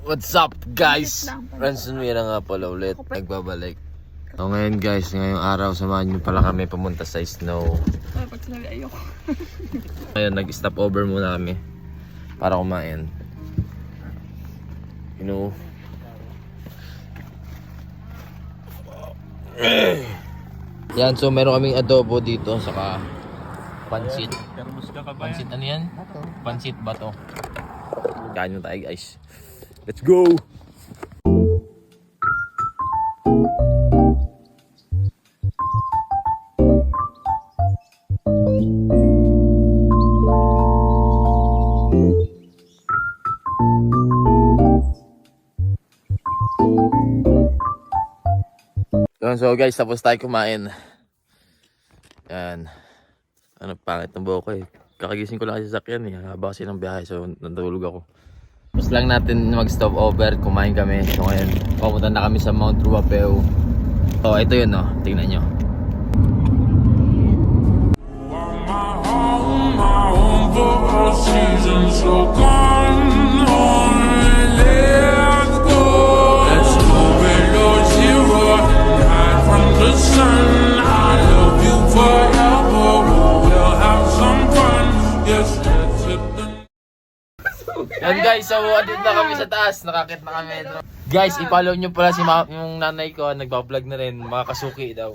What's up guys? Ransom Mira nga pala ulit. Nagbabalik. So ngayon guys, ngayong araw samahan nyo pala kami pumunta sa snow. Pag sinabi ayoko. Ngayon nag-stop over muna kami para kumain. You know. Yan, so meron kaming adobo dito saka pansit. Pansit ano yan? Pansit bato. Kain na tayo guys. Let's go! So guys, tapos tayo kumain. Yan. Ano, pangit ng buhok ko eh. Kakagising ko lang kasi sa sakyan eh. Haba kasi ng biyahe, so natulog ako. Tapos lang natin mag-stop over, kumain kami. So ngayon, pumunta na kami sa Mount Ruapeu. So ito yun, no? Tingnan nyo. Yan guys, so andito na kami sa taas, nakakit na kami. Guys, i-follow nyo pala si yung nanay ko, nagbablog na rin, mga kasuki daw.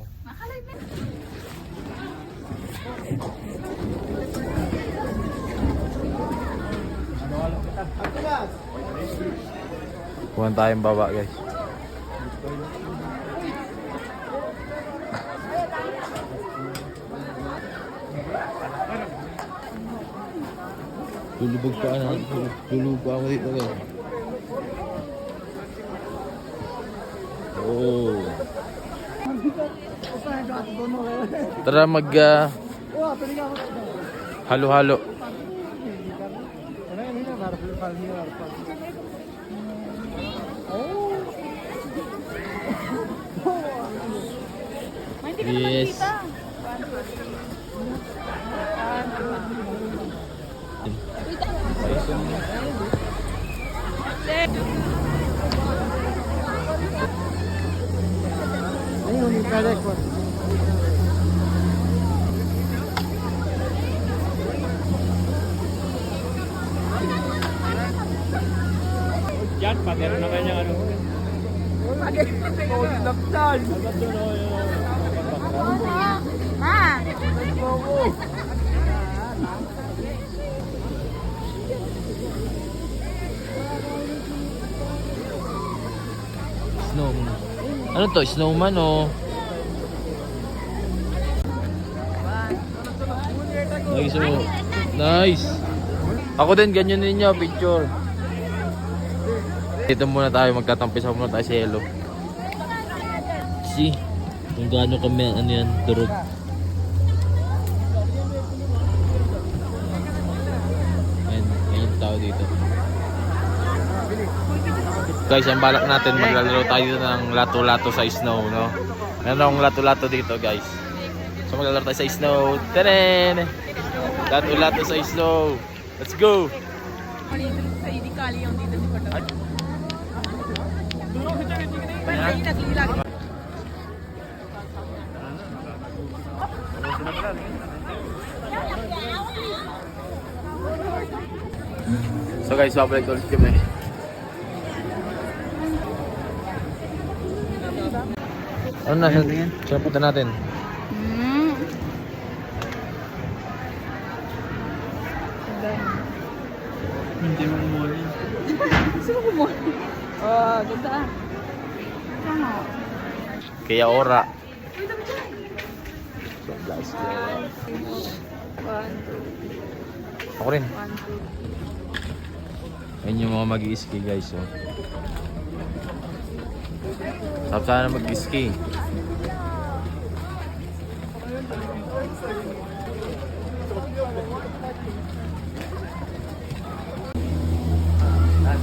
Kuhan tayong baba guys. Lulubog pa ako, lulubog pa ako dito guys. Oh. Tara mag halo-halo. Yes. Yan, patero na kanya ano. Snow. Ano to? Snowman o? Nice o. Nice. Ako din, ganyan ninyo, picture. Dito muna tayo, magtatampisa muna tayo sa yelo. See? Kung gaano kami, ano yan, durog. Ayan, yung tao dito. Guys, ang balak natin, maglalaro tayo ng lato-lato sa snow, no? Meron akong lato-lato dito, guys. So maglalaro tayo sa snow. Tenen! Lato-lato sa snow. Let's go! Sa hindi kali yung dito si Pato. So guys, babalik ulit kami. Ano na? Saan punta natin? Hindi mo umuli. Gusto mo kumuli? Ganda. Tama. Kaya ora. Uy, dami dyan. So guys, 1, 2, ako rin. 1, 2. Ayun yung mga mag-i-ski guys, oh. Sarap sana mag-ski.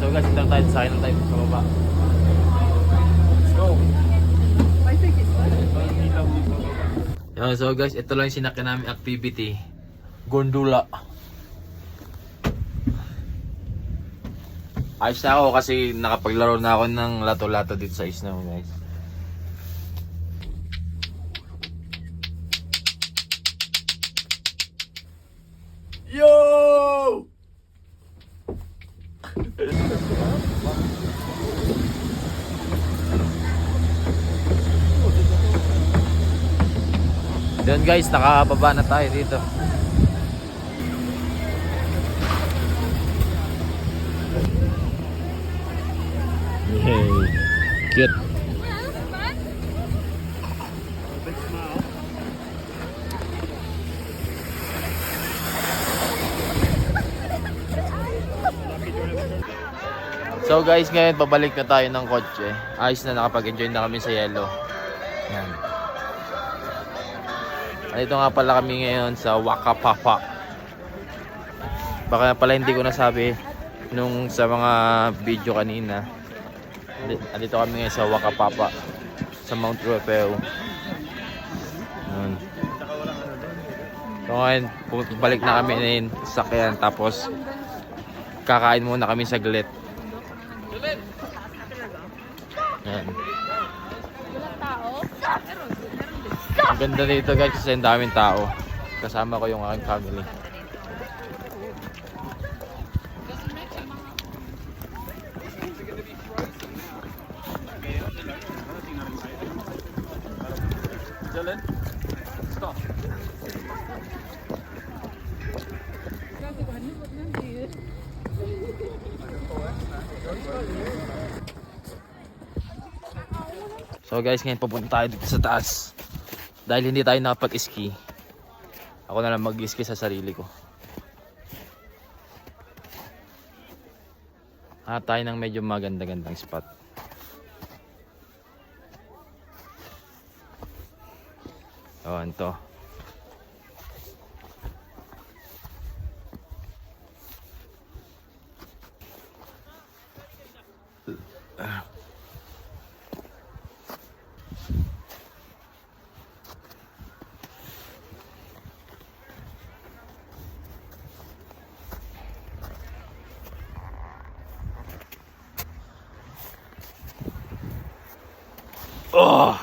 So guys, ito tayo sa akin tayo sa baba. Let's go! So guys, ito lang yung sinakyan namin activity. Gondola. Ayos na ako kasi nakapaglaro na ako ng lato-lato dito sa Snow, guys. Yo! Doon guys, nakababa na tayo dito. Yay! Cute! So guys, ngayon pabalik na tayo ng kotse. Ayos na, nakapag-enjoy na kami sa yellow. Yan. Dito nga pala kami ngayon sa Waka Papa. Baka pala hindi ko nasabi nung sa mga video kanina. Dito kami ngayon sa Waka Papa sa Mount Ruapeo. So ngayon, balik na kami ngayon sa sakyan. Tapos kakain muna kami saglit. Yan. Ang ganda dito guys kasi ang daming tao. Kasama ko yung aking family. So guys, ngayon pupunta tayo dito sa taas. Dahil hindi tayo nakapag-ski, ako na lang mag-ski sa sarili ko. Hanap tayo ng medyo maganda-gandang spot. Oh, ito. Oh!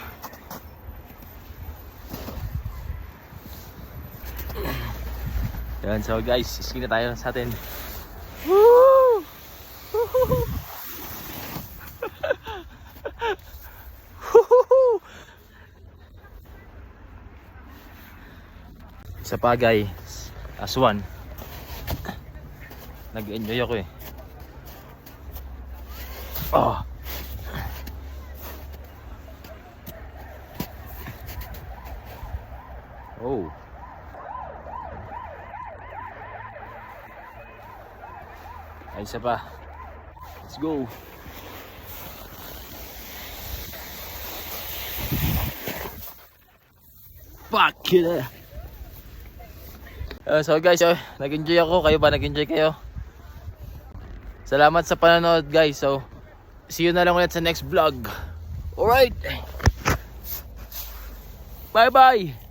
Yan, so guys, ski na tayo sa atin. Woo! Isa pa guys, aswan. Nag-enjoy ako eh. Oh! Oh. Ay, isa pa. Let's go. Fuck it. So guys, nag-enjoy ako. Kayo ba nag-enjoy kayo? Salamat sa panonood guys. So, see you na lang ulit sa next vlog. Alright. Bye bye.